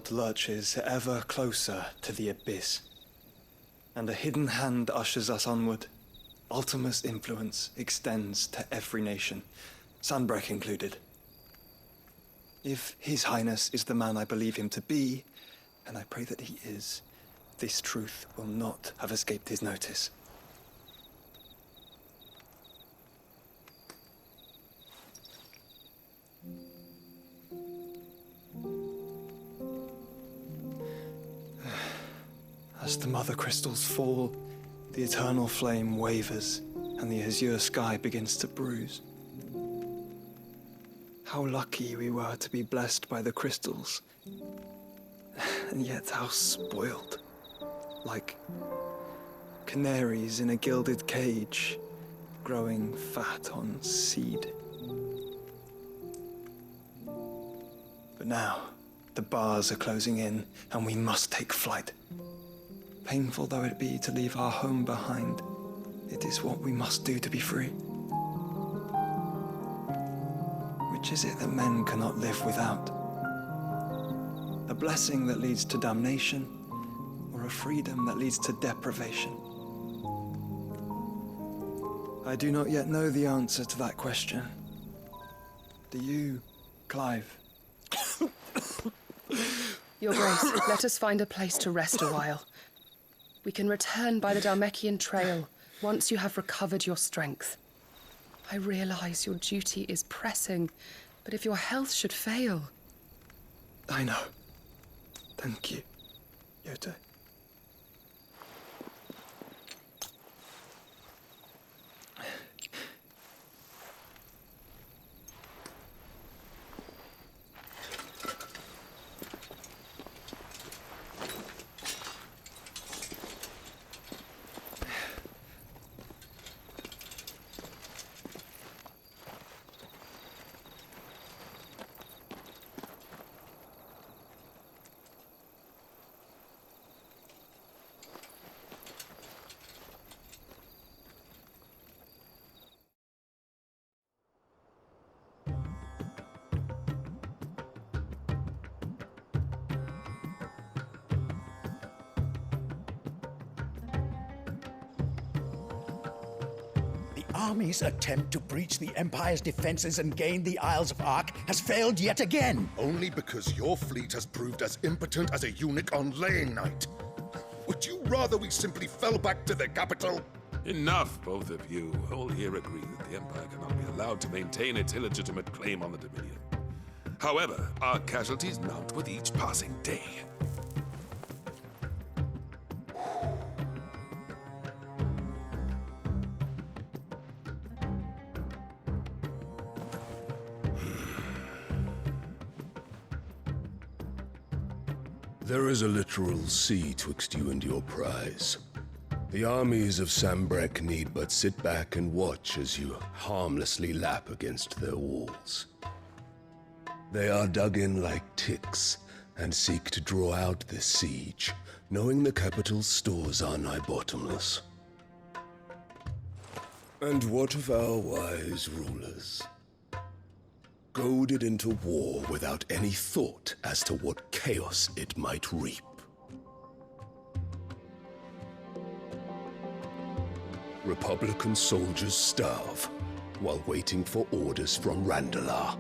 lurches ever closer to the abyss, and a hidden hand ushers us onward. Ultima's influence extends to every nation, Sanbreque included. If His Highness is the man I believe him to be, and I pray that he is, this truth will not have escaped his notice. As the mother crystals fall, the eternal flame wavers, and the azure sky begins to bruise. How lucky we were to be blessed by the crystals, and yet how spoiled. Like canaries in a gilded cage, growing fat on seed. But now, the bars are closing in, and we must take flight. Painful though it be to leave our home behind, it is what we must do to be free. Which is it that men cannot live without? A blessing that leads to damnation, or a freedom that leads to deprivation? I do not yet know the answer to that question. Do you, Clive? Your Grace, let us find a place to rest a while. We can return by the Dhalmekian trail once you have recovered your strength. I realize your duty is pressing, but if your health should fail... I know. Thank you, Yote. Army's attempt to breach the Empire's defenses and gain the Isles of Ark has failed yet again. Only because your fleet has proved as impotent as a eunuch on laying night. Would you rather we simply fell back to the capital? Enough, both of you. All here agree that the Empire cannot be allowed to maintain its illegitimate claim on the Dominion. However, our casualties mount with each passing day. There is a literal sea twixt you and your prize. The armies of Sanbreque need but sit back and watch as you harmlessly lap against their walls. They are dug in like ticks and seek to draw out this siege, knowing the capital's stores are nigh bottomless. And what of our wise rulers? Goaded into war without any thought as to what chaos it might reap. Republican soldiers starve while waiting for orders from Randalar.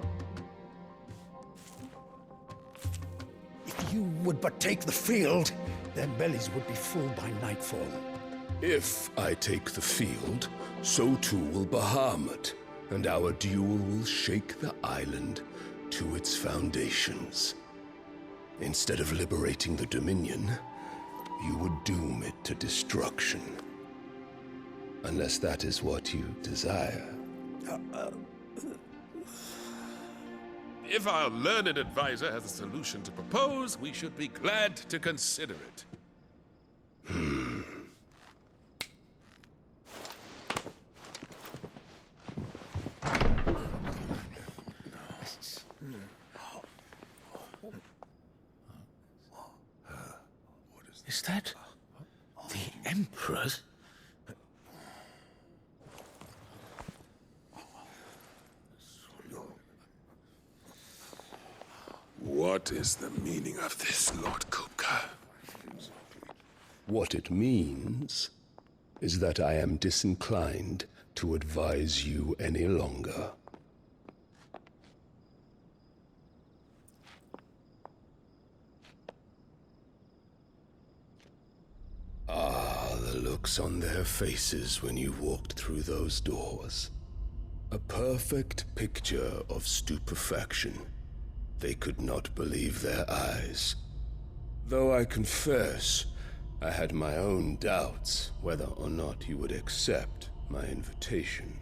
If you would but take the field, their bellies would be full by nightfall. If I take the field, so too will Bahamut, and our duel will shake the island to its foundations. Instead of liberating the Dominion, you would doom it to destruction. Unless that is what you desire. If our learned advisor has a solution to propose, we should be glad to consider it. Is that the Emperor's? What? What is the meaning of this, Lord Kupka? What it means is that I am disinclined to advise you any longer. Ah, the looks on their faces when you walked through those doors. A perfect picture of stupefaction. They could not believe their eyes. Though I confess, I had my own doubts whether or not you would accept my invitation.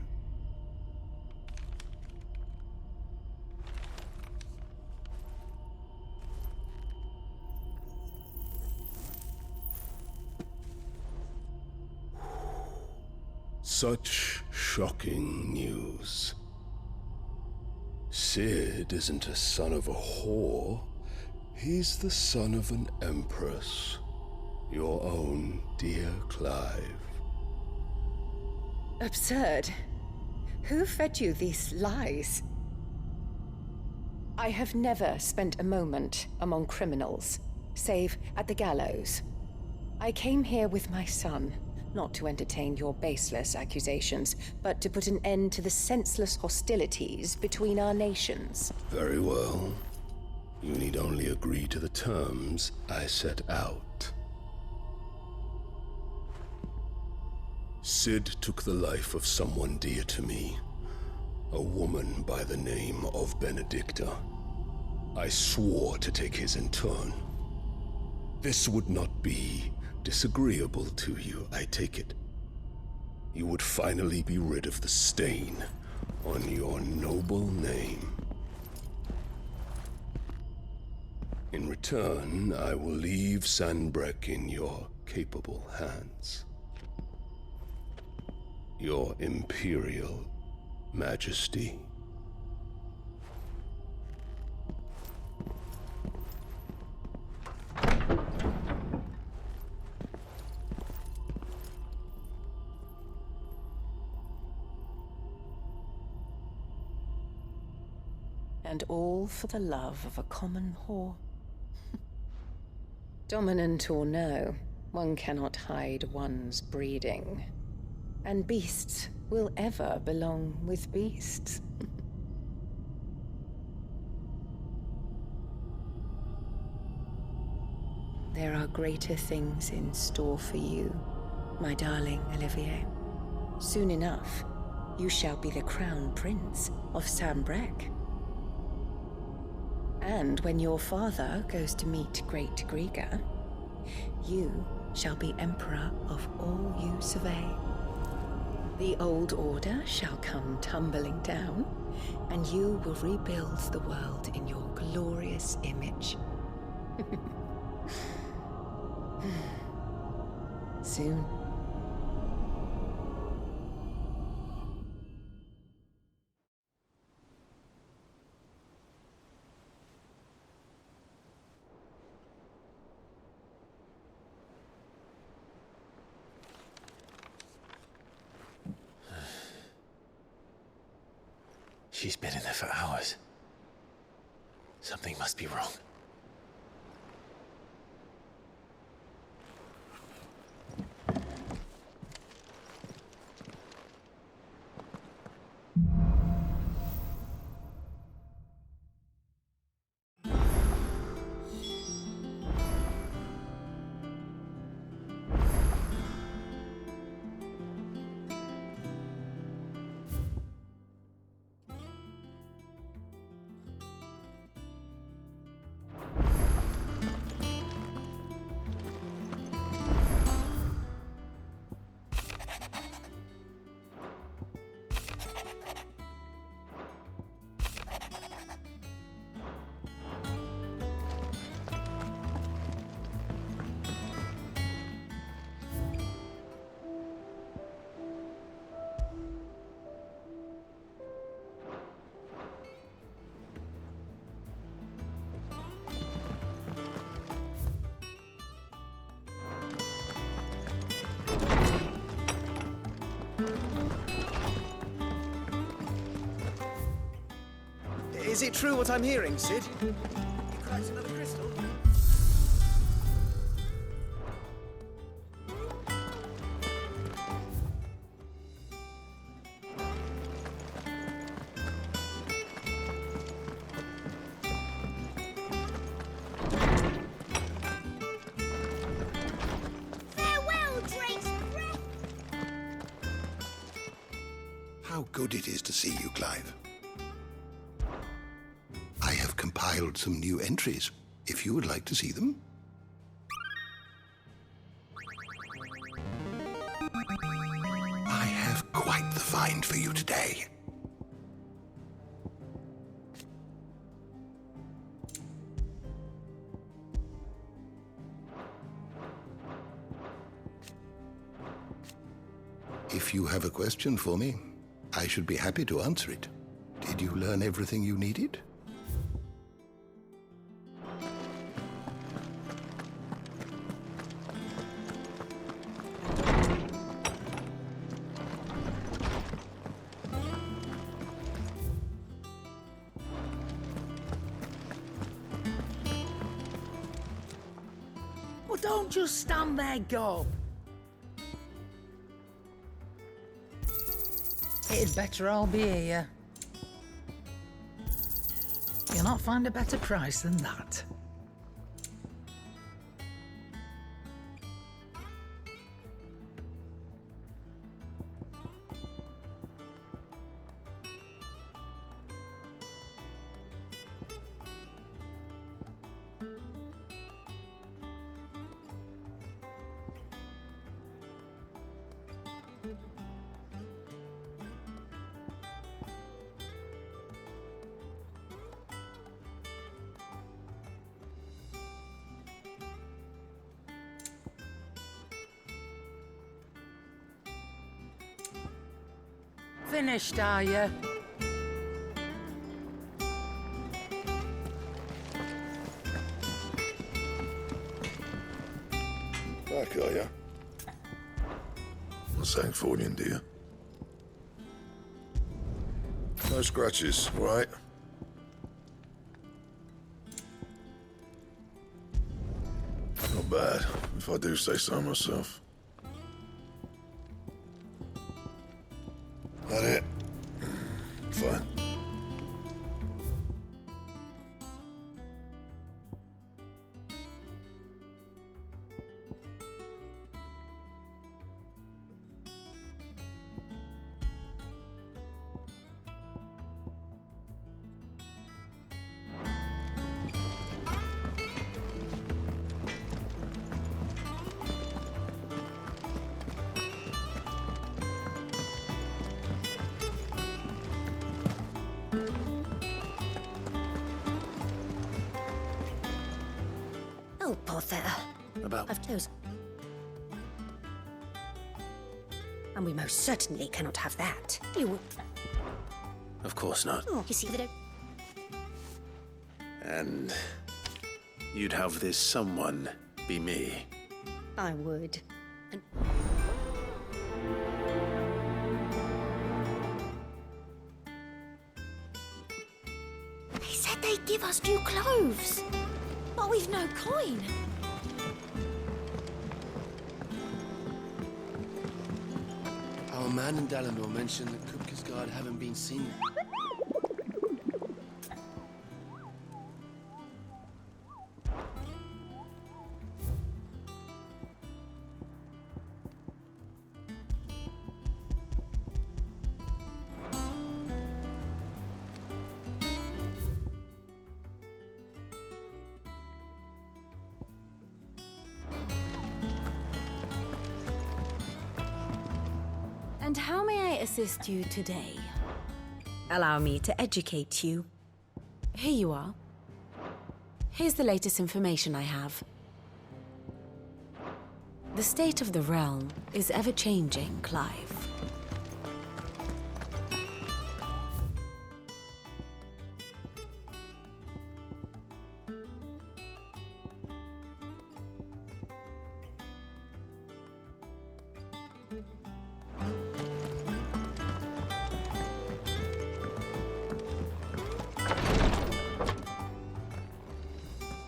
Such shocking news. Sid isn't a son of a whore. He's the son of an empress. Your own dear Clive. Absurd. Who fed you these lies? I have never spent a moment among criminals, save at the gallows. I came here with my son, not to entertain your baseless accusations, but to put an end to the senseless hostilities between our nations. Very well. You need only agree to the terms I set out. Sid took the life of someone dear to me, a woman by the name of Benedicta. I swore to take his in turn. This would not be disagreeable to you, I take it. You would finally be rid of the stain on your noble name. In return, I will leave Sanbreque in your capable hands. Your Imperial Majesty. And all for the love of a common whore. Dominant or no, one cannot hide one's breeding. And beasts will ever belong with beasts. There are greater things in store for you, my darling Olivier. Soon enough, you shall be the crown prince of Sanbreque. And when your father goes to meet Great Griga, you shall be emperor of all you survey. The old order shall come tumbling down, and you will rebuild the world in your glorious image. Soon. She's been in there for hours. Something must be wrong. Is it true what I'm hearing, Sid? good it is to see you, Clive. I have compiled some new entries, if you would like to see them. I have quite the find for you today. If you have a question for me, I should be happy to answer it. Did you learn everything you needed? Well, don't just stand there, Gob. It'd better all be here. You'll not find a better price than that. Finished, are you? Back, are ya? Not saying Fordian, do you? No scratches, right? Not bad, if I do say so myself. That it? Fine. Oh, bother. About... I've chosen. And we most certainly cannot have that. You... Of course not. Oh, you see that... And... you'd have this someone be me. I would. And... They said they'd give us new clothes. But we've no coin. Our man in Dalinor mentioned that Kupka's guard haven't been seen. And how may I assist you today? Allow me to educate you. Here you are. Here's the latest information I have. The state of the realm is ever-changing, Clive.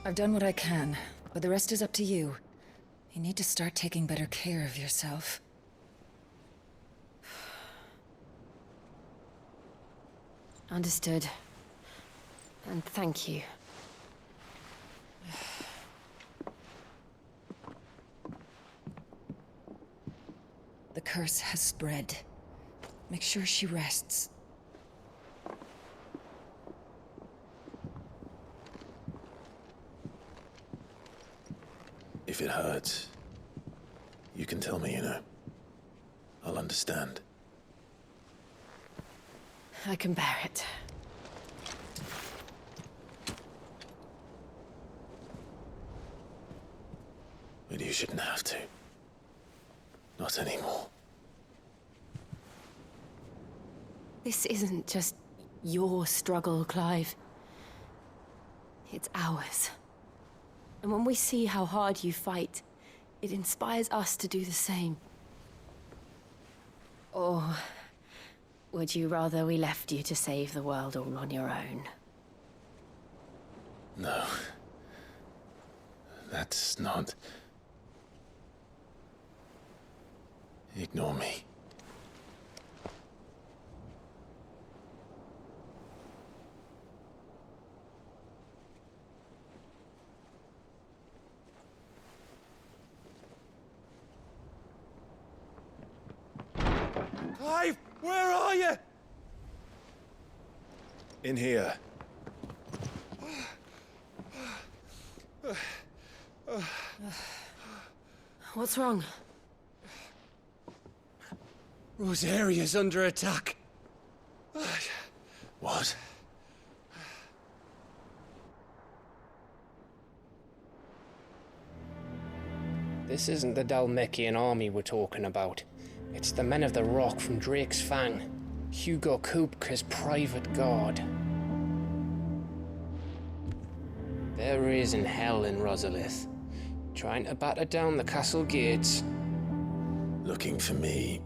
I've done what I can, but the rest is up to you. You need to start taking better care of yourself. Understood. And thank you. The curse has spread. Make sure she rests. If it hurts, you can tell me, you know. I'll understand. I can bear it. But you shouldn't have to. Not anymore. This isn't just your struggle, Clive. It's ours. And when we see how hard you fight, it inspires us to do the same. Or would you rather we left you to save the world all on your own? No. That's not... Ignore me. Clive, where are you? In here. What's wrong? Rosaria's under attack. What? This isn't the Dalmekian army we're talking about. It's the men of the Rock from Drake's Fang. Hugo Kupka's private guard. There is in hell in Rosalith, trying to batter down the castle gates. Looking for me?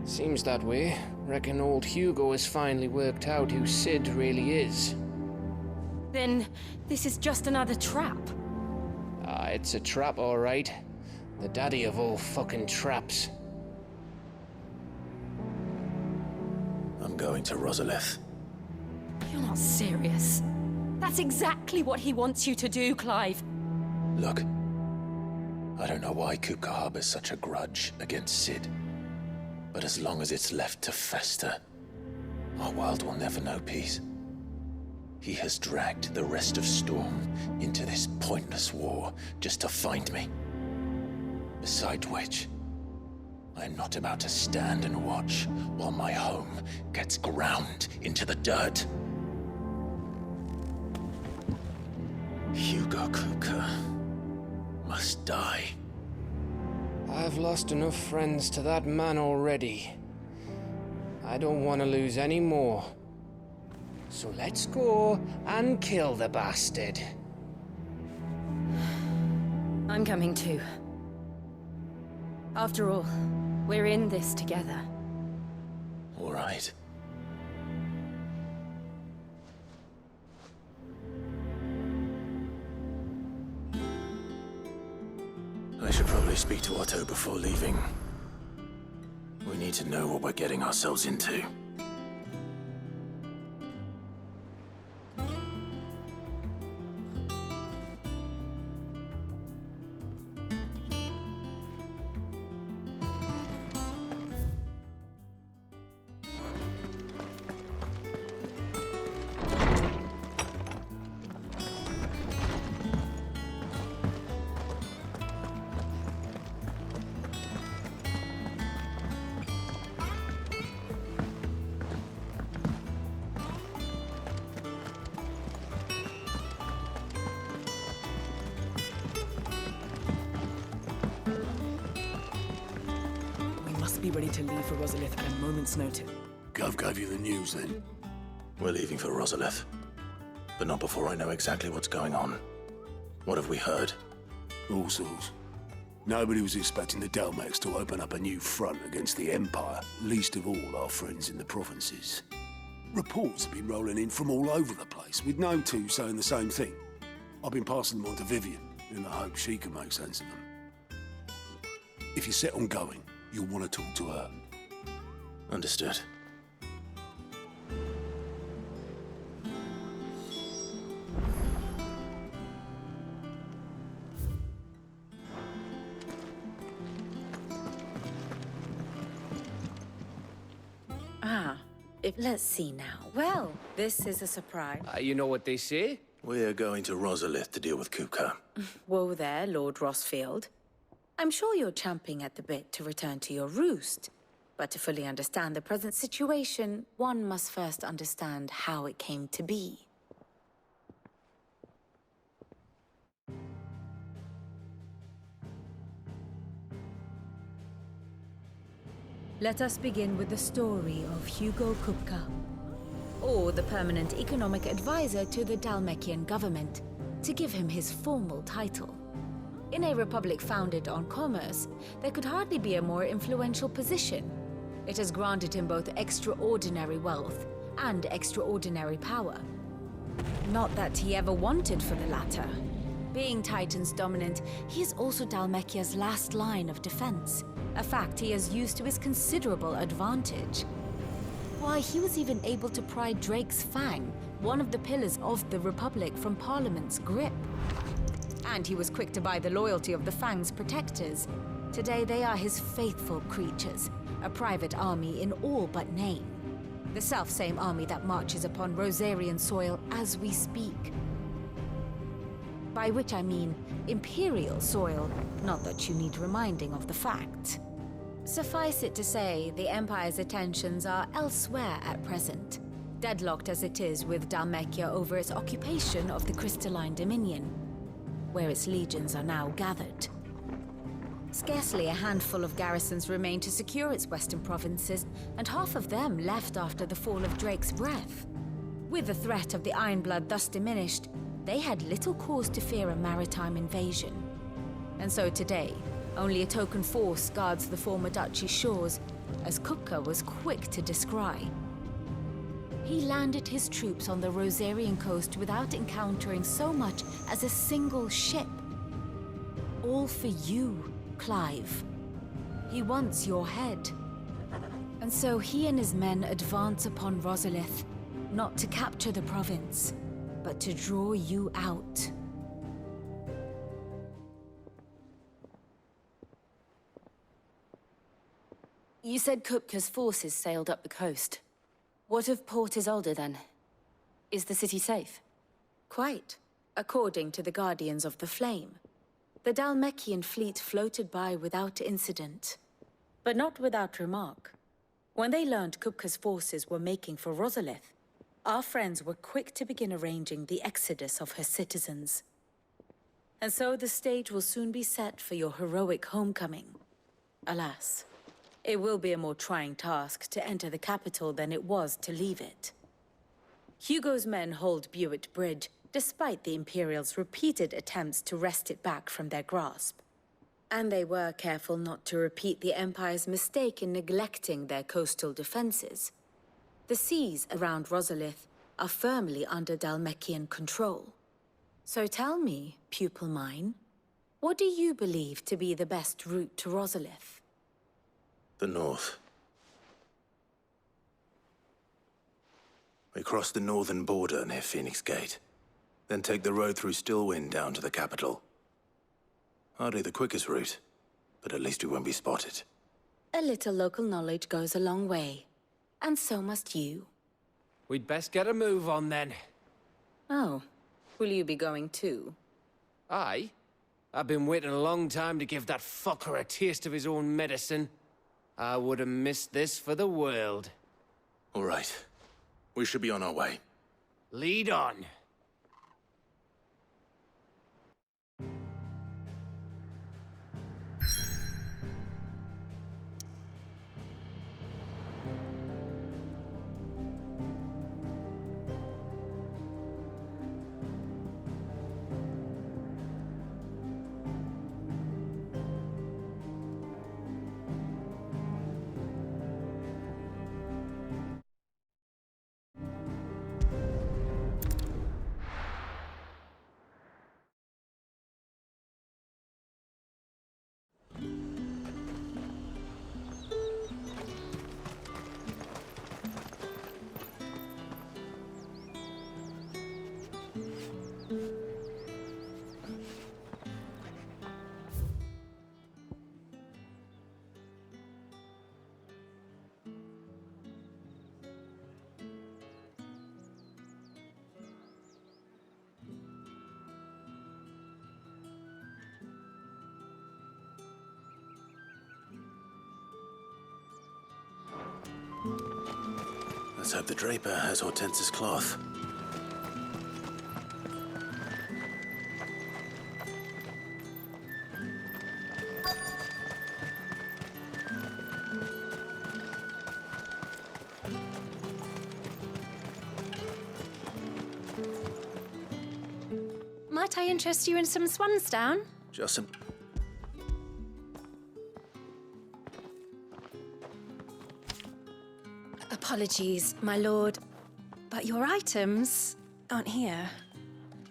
Seems that way. Reckon old Hugo has finally worked out who Sid really is. Then this is just another trap. Ah, it's a trap, all right. The daddy of all fucking traps. I'm going to Rosalith. You're not serious. That's exactly what he wants you to do, Clive. Look, I don't know why Kupka harbors such a grudge against Sid. But as long as it's left to fester, our world will never know peace. He has dragged the rest of Storm into this pointless war just to find me. Besides which, I am not about to stand and watch while my home gets ground into the dirt. Hugo Kupka must die. I've lost enough friends to that man already. I don't want to lose any more. So let's go and kill the bastard. I'm coming too. After all, we're in this together. All right. I should probably speak to Otto before leaving. We need to know what we're getting ourselves into. Be ready to leave for Rosalith at a moment's notice. Gov gave you the news then? We're leaving for Rosalith. But not before I know exactly what's going on. What have we heard? All sorts. Nobody was expecting the Dalmeks to open up a new front against the Empire, least of all our friends in the provinces. Reports have been rolling in from all over the place, with no two saying the same thing. I've been passing them on to Vivian, in the hope she can make sense of them. If you're set on going, you'll want to talk to her. Understood. Let's see now. Well, this is a surprise. You know what they say? We're going to Rosalith to deal with Kupka. Whoa there, Lord Rossfield. I'm sure you're champing at the bit to return to your roost. But to fully understand the present situation, one must first understand how it came to be. Let us begin with the story of Hugo Kupka, or the permanent economic advisor to the Dhalmekian government, to give him his formal title. In a republic founded on commerce, there could hardly be a more influential position. It has granted him both extraordinary wealth and extraordinary power. Not that he ever wanted for the latter. Being Titan's dominant, he is also Dhalmekia's last line of defense, a fact he has used to his considerable advantage. Why, he was even able to pry Drake's Fang, one of the pillars of the Republic, from Parliament's grip. And he was quick to buy the loyalty of the Fang's protectors. Today they are his faithful creatures, a private army in all but name. The self-same army that marches upon Rosarian soil as we speak. By which I mean Imperial soil, not that you need reminding of the fact. Suffice it to say, the Empire's attentions are elsewhere at present, deadlocked as it is with Dhalmekia over its occupation of the Crystalline Dominion, where its legions are now gathered. Scarcely a handful of garrisons remain to secure its western provinces, and half of them left after the fall of Drake's Breath. With the threat of the Ironblood thus diminished, they had little cause to fear a maritime invasion. And so today, only a token force guards the former duchy's shores, as Kupka was quick to descry. He landed his troops on the Rosarian coast without encountering so much as a single ship. All for you, Clive. He wants your head. And so he and his men advance upon Rosalith, not to capture the province, but to draw you out. You said Kupka's forces sailed up the coast. What of Port Isolde, then? Is the city safe? Quite, according to the Guardians of the Flame. The Dhalmekian fleet floated by without incident, but not without remark. When they learned Kupka's forces were making for Rosalith, our friends were quick to begin arranging the exodus of her citizens. And so the stage will soon be set for your heroic homecoming. Alas, it will be a more trying task to enter the capital than it was to leave it. Hugo's men hold Buett Bridge, despite the Imperials' repeated attempts to wrest it back from their grasp. And they were careful not to repeat the Empire's mistake in neglecting their coastal defenses. The seas around Rosalith are firmly under Dhalmekian control. So tell me, pupil mine, what do you believe to be the best route to Rosalith? The north. We cross the northern border near Phoenix Gate, then take the road through Stillwind down to the capital. Hardly the quickest route, but at least we won't be spotted. A little local knowledge goes a long way, and so must you. We'd best get a move on then. Oh, will you be going too? Aye. I've been waiting a long time to give that fucker a taste of his own medicine. I would have missed this for the world. All right. We should be on our way. Lead on. Let's hope the draper has Hortense's cloth. Might I interest you in some swansdown? Just some... Apologies, my lord, but your items aren't here.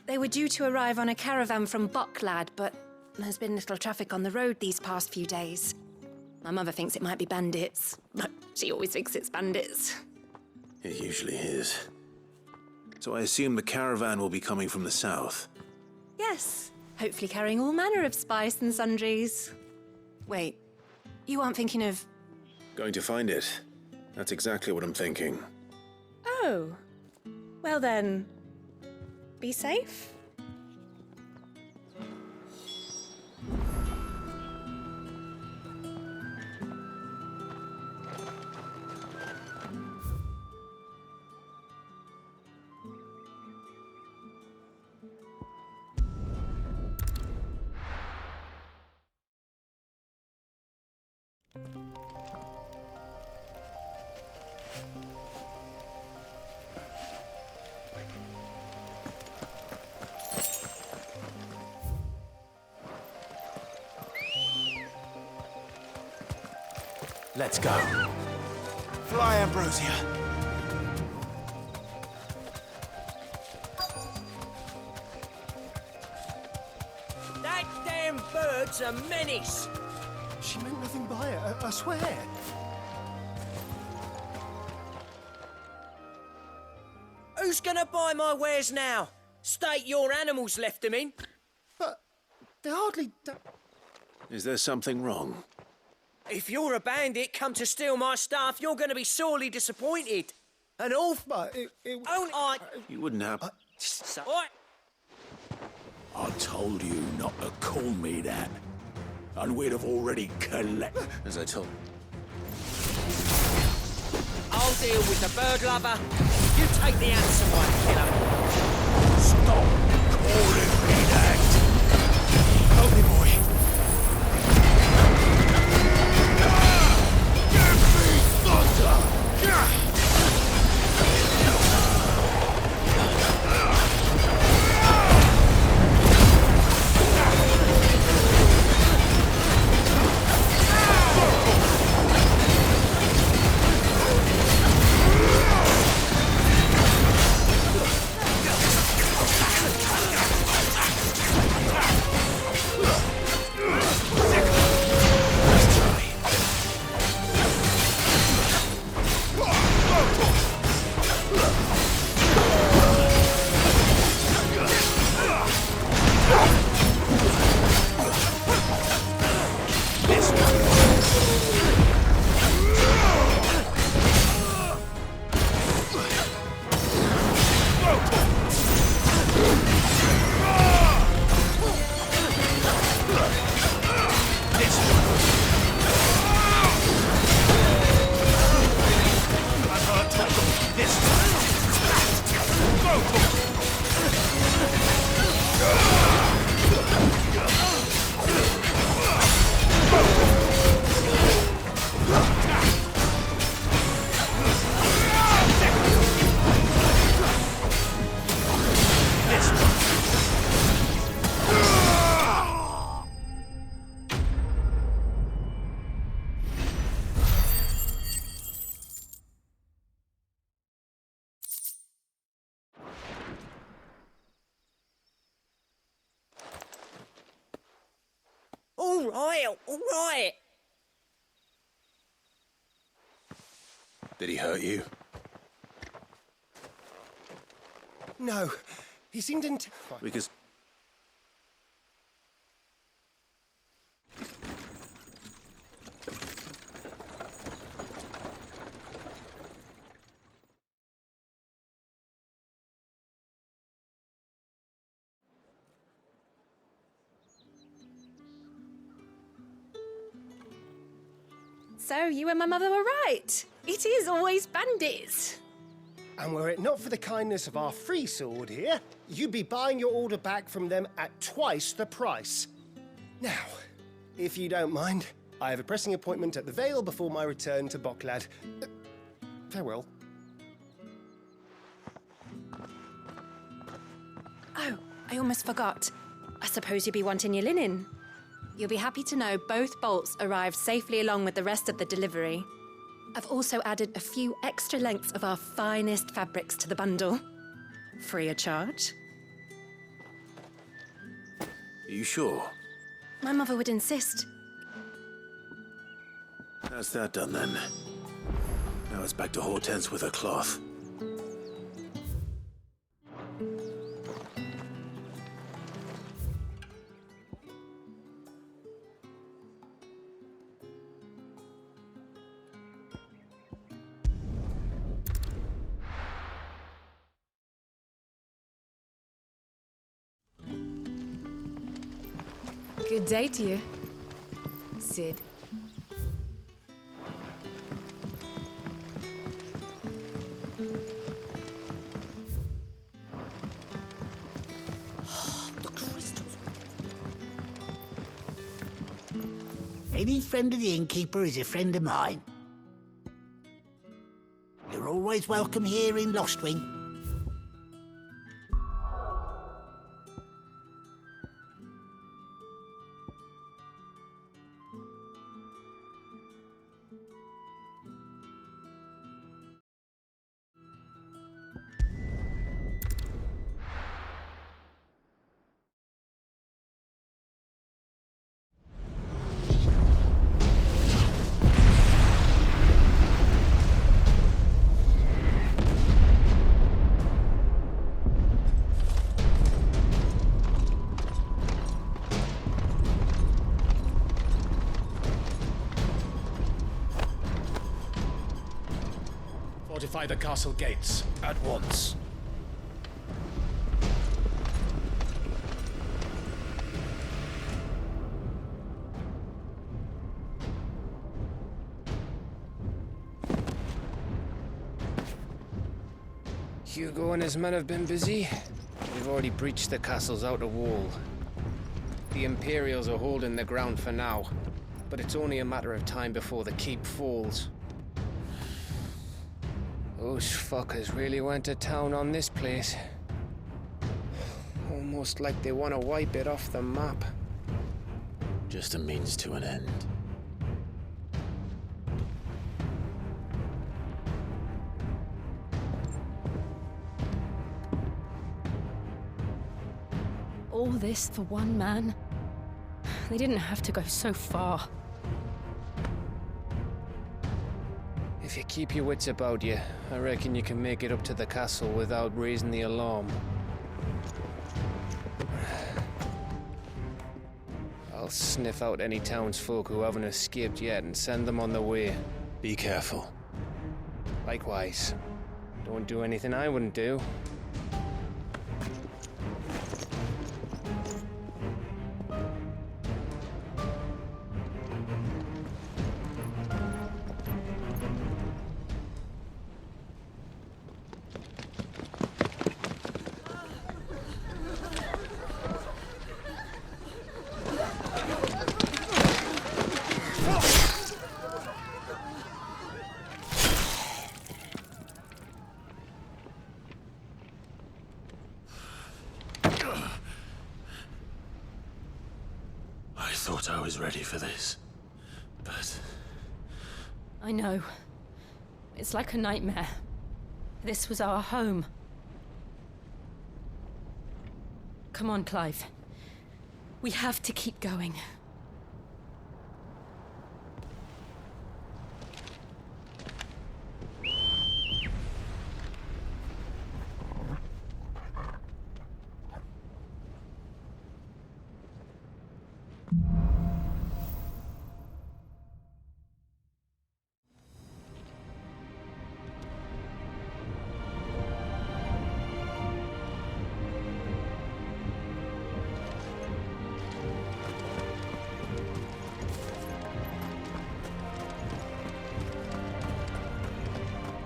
They were due to arrive on a caravan from Bocklad, but there's been little traffic on the road these past few days. My mother thinks it might be bandits, but she always thinks it's bandits. It usually is. So I assume the caravan will be coming from the south. Yes, hopefully carrying all manner of spice and sundries. Wait, you aren't thinking of... Going to find it. That's exactly what I'm thinking. Oh, well then, be safe. Let's go. Fly, Ambrosia. That damn bird's a menace. She meant nothing by it, I swear. Who's gonna buy my wares now? State your animals left them in. But they hardly... Is there something wrong? If you're a bandit come to steal my stuff, you're gonna be sorely disappointed. And all... But You wouldn't have... I told you not to call me that. And we'd have already collected... As I told... I'll deal with the bird lover. You take the handsome one, killer. Stop calling me that! Help me, boy. Give me thunder! All right. Did he hurt you? No, he seemed Because... So you and my mother were right. It is always bandits. And were it not for the kindness of our free sword here, you'd be buying your order back from them at twice the price. Now, if you don't mind, I have a pressing appointment at the Vale before my return to Boklad. Farewell. Oh, I almost forgot. I suppose you'll be wanting your linen. You'll be happy to know both bolts arrived safely along with the rest of the delivery. I've also added a few extra lengths of our finest fabrics to the bundle. Free of charge. Are you sure? My mother would insist. That's that done then. Now it's back to Hortense with her cloth. Good day to you, Sid. The crystals. Any friend of the innkeeper is a friend of mine. You're always welcome here in Lostwing. Fortify the castle gates at once. Hugo and his men have been busy. We've already breached the castle's outer wall. The Imperials are holding the ground for now, but it's only a matter of time before the keep falls. Those fuckers really went to town on this place. Almost like they want to wipe it off the map. Just a means to an end. All this for one man? They didn't have to go so far. If you keep your wits about you, I reckon you can make it up to the castle without raising the alarm. I'll sniff out any townsfolk who haven't escaped yet and send them on their way. Be careful. Likewise. Don't do anything I wouldn't do. I thought I was ready for this, but... I know. It's like a nightmare. This was our home. Come on, Clive. We have to keep going.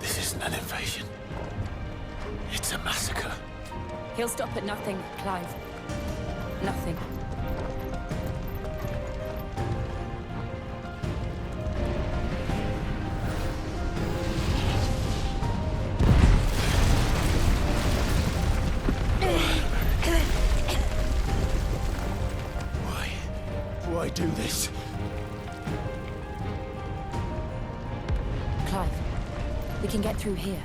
This isn't an invasion. is a massacre. He'll stop at nothing, Clive. Nothing. Why do this? Clive, we can get through here.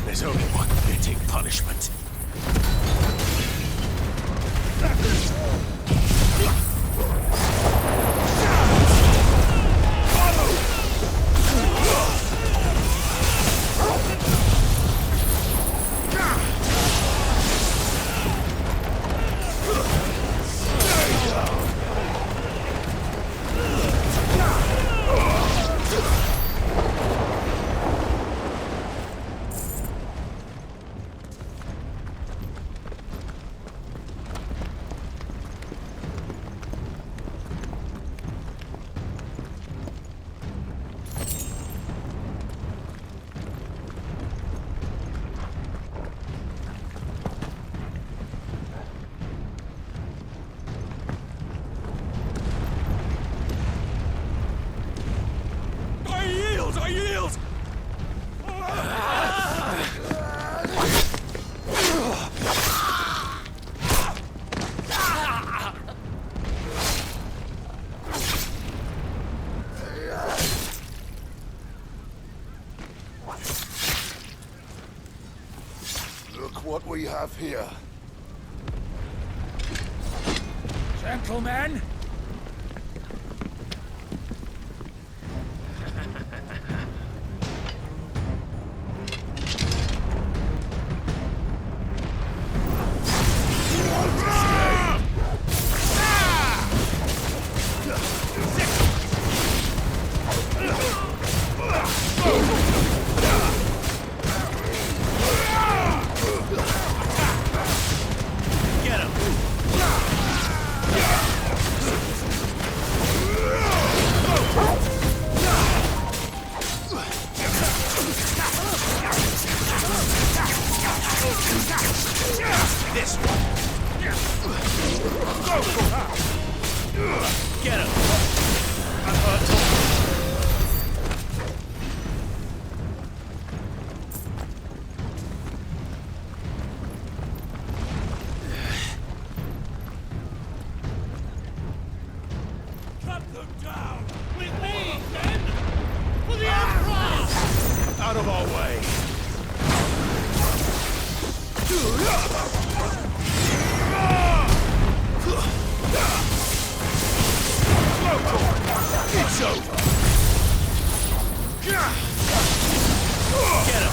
There's only one fitting punishment. I yield! Look what we have here. Gentlemen! This one. Get him. I'm hurt. Cut them down. With me, men. For the Emperor. Out of our way. It's over. Get him.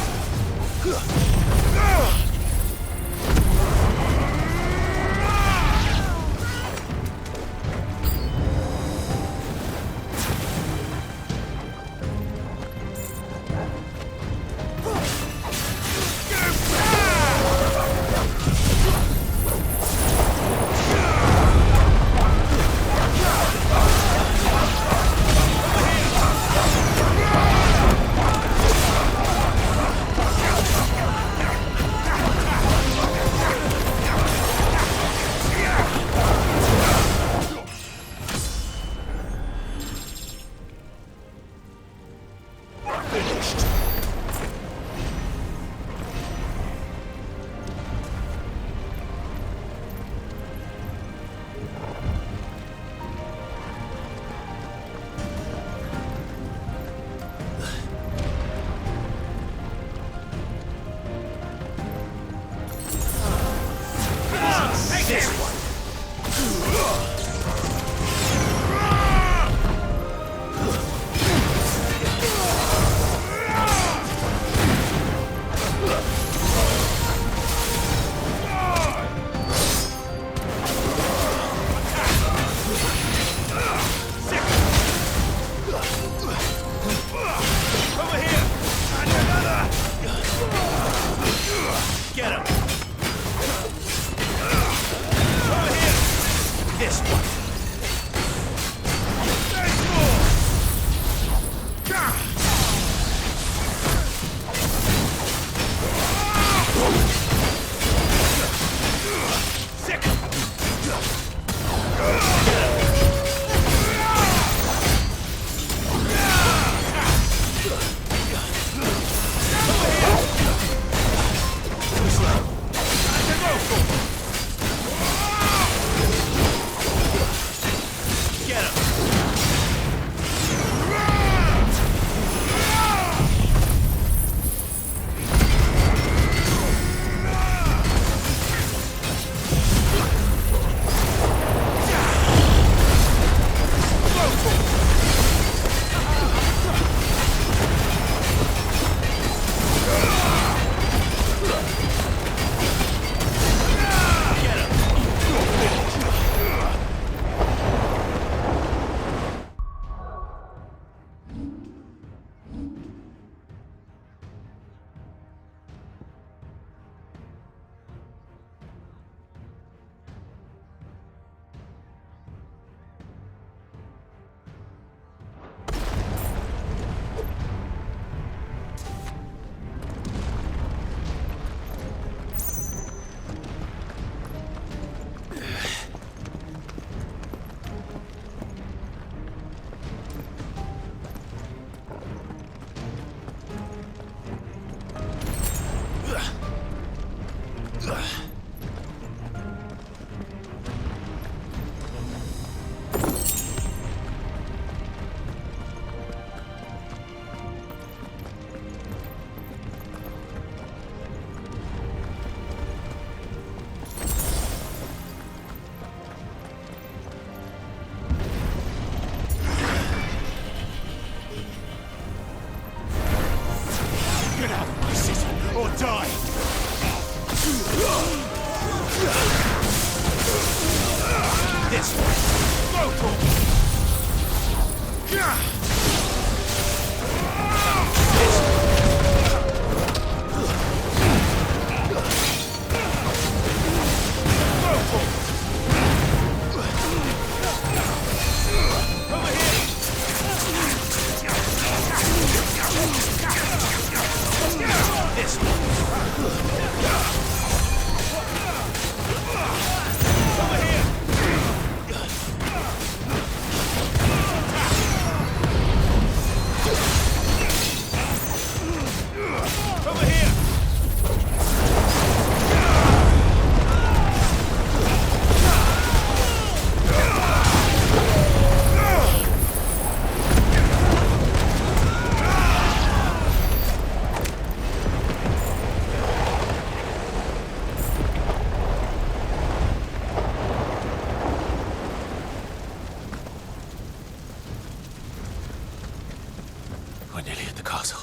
We're nearly at the castle.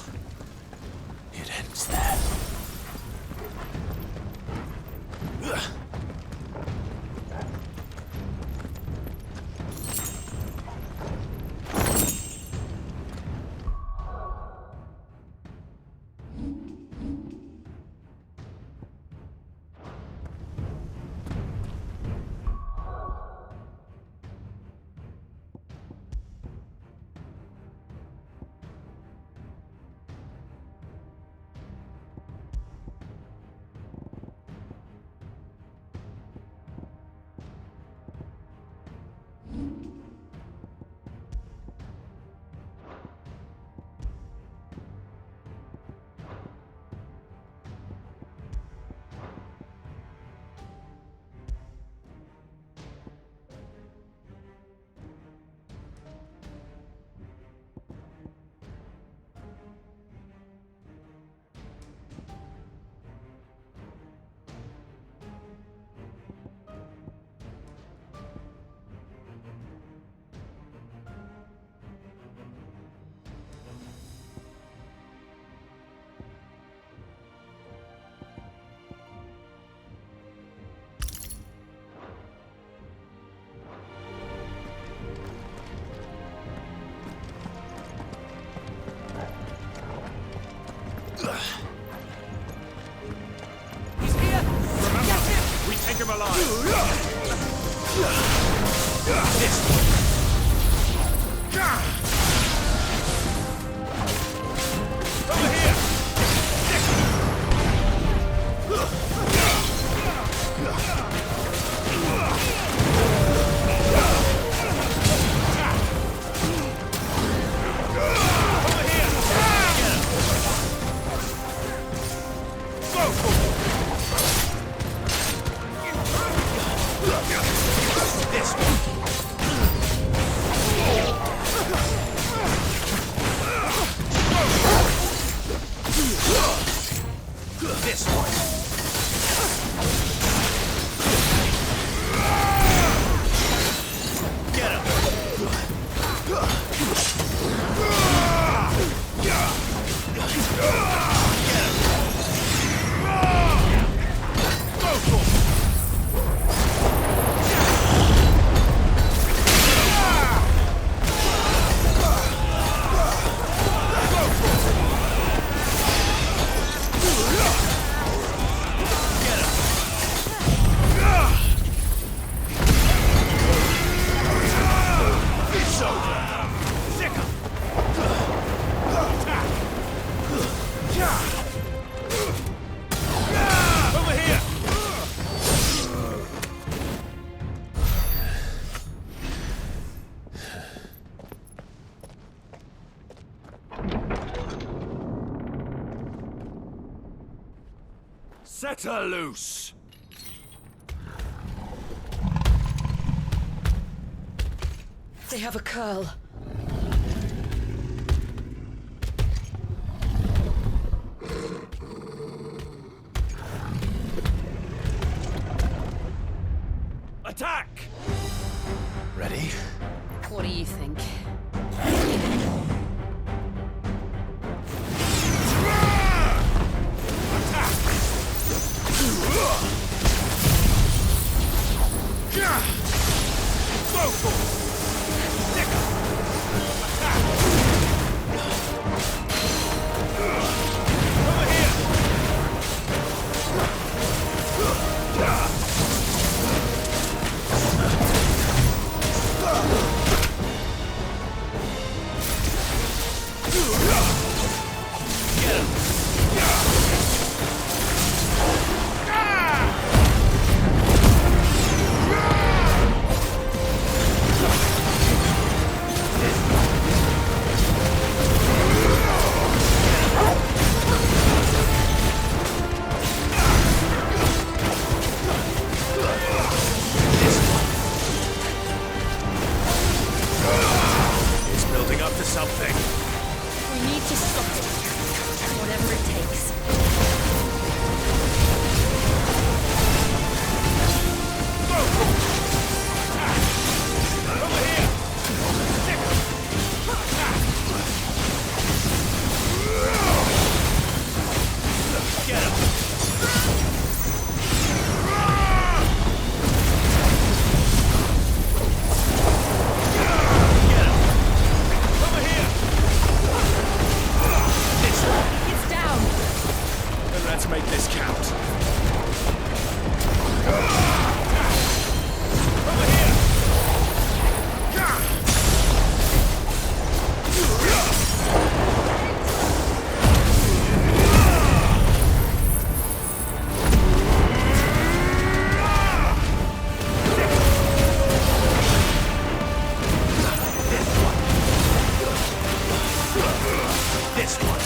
It ends there. Take him alive! This over here! Set her loose! They have a curl. Attack! Ready? What do you think? Go for it! something. We need to stop it. Whatever it takes. Over here! Get him! Let's make this count. Over here! This one.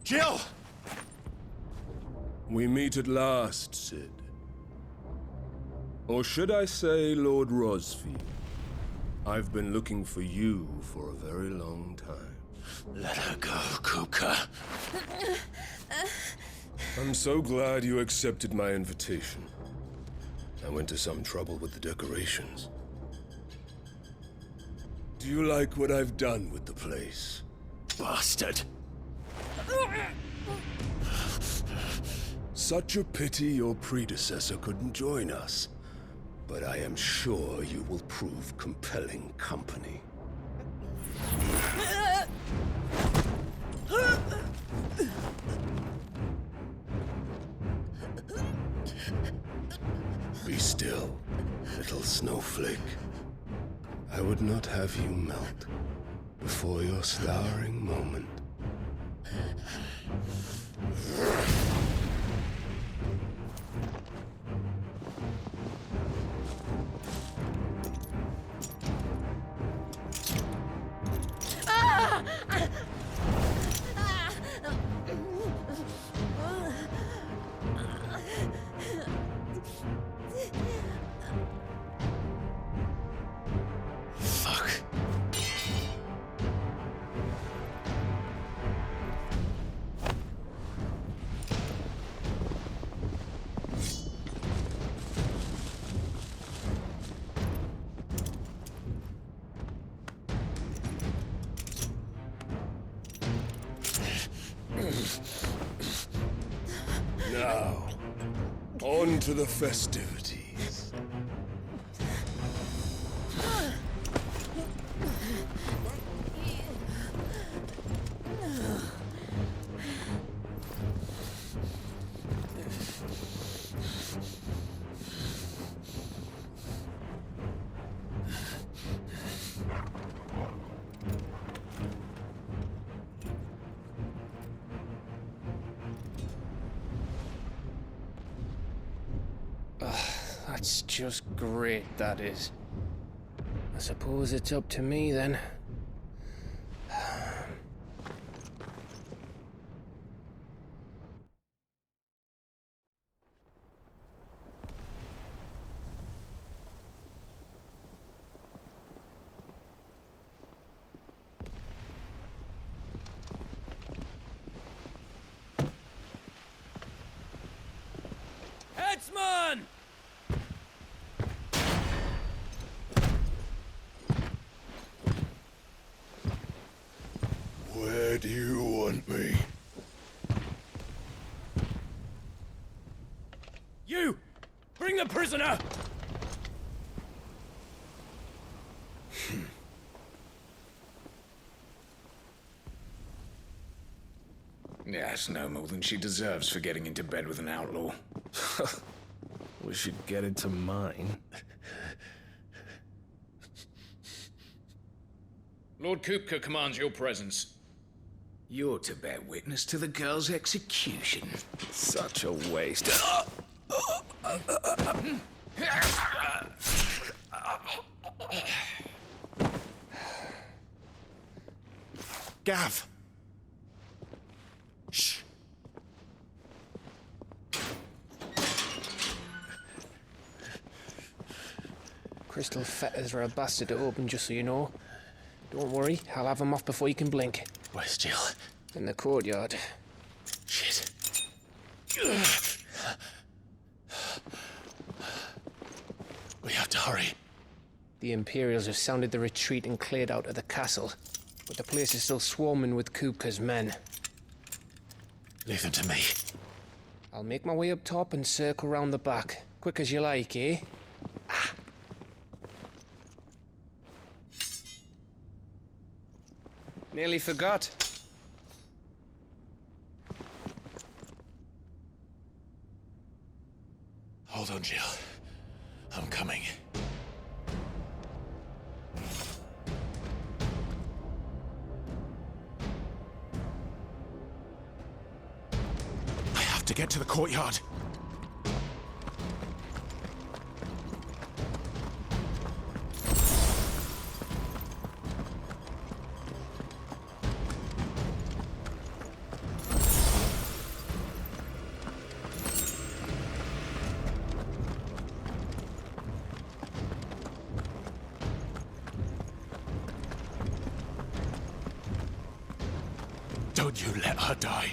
Jill! We meet at last, Sid. Or should I say, Lord Rosfield? I've been looking for you for a very long time. Let her go, Kupka. I'm so glad you accepted my invitation. I went to some trouble with the decorations. Do you like what I've done with the place? Bastard! Such a pity your predecessor couldn't join us. But I am sure you will prove compelling company. Be still, little snowflake. I would not have you melt before your starring moment. Now, on to the festivities. That's just great, that is. I suppose it's up to me then. Headsman! Where do you want me? You! Bring the prisoner! Yes, no more than she deserves for getting into bed with an outlaw. We should get into mine. Lord Kupka commands your presence. You're to bear witness to the girl's execution. Such a waste. Gav! Shh! Crystal fetters are a bastard to open, just so you know. Don't worry, I'll have them off before you can blink. Where's Jill? In the courtyard. Shit. We have to hurry. The Imperials have sounded the retreat and cleared out of the castle, but the place is still swarming with Kupka's men. Leave them to me. I'll make my way up top and circle round the back. Quick as you like, eh? Nearly forgot. Hold on, Jill. I'm coming. I have to get to the courtyard. Don't you let her die.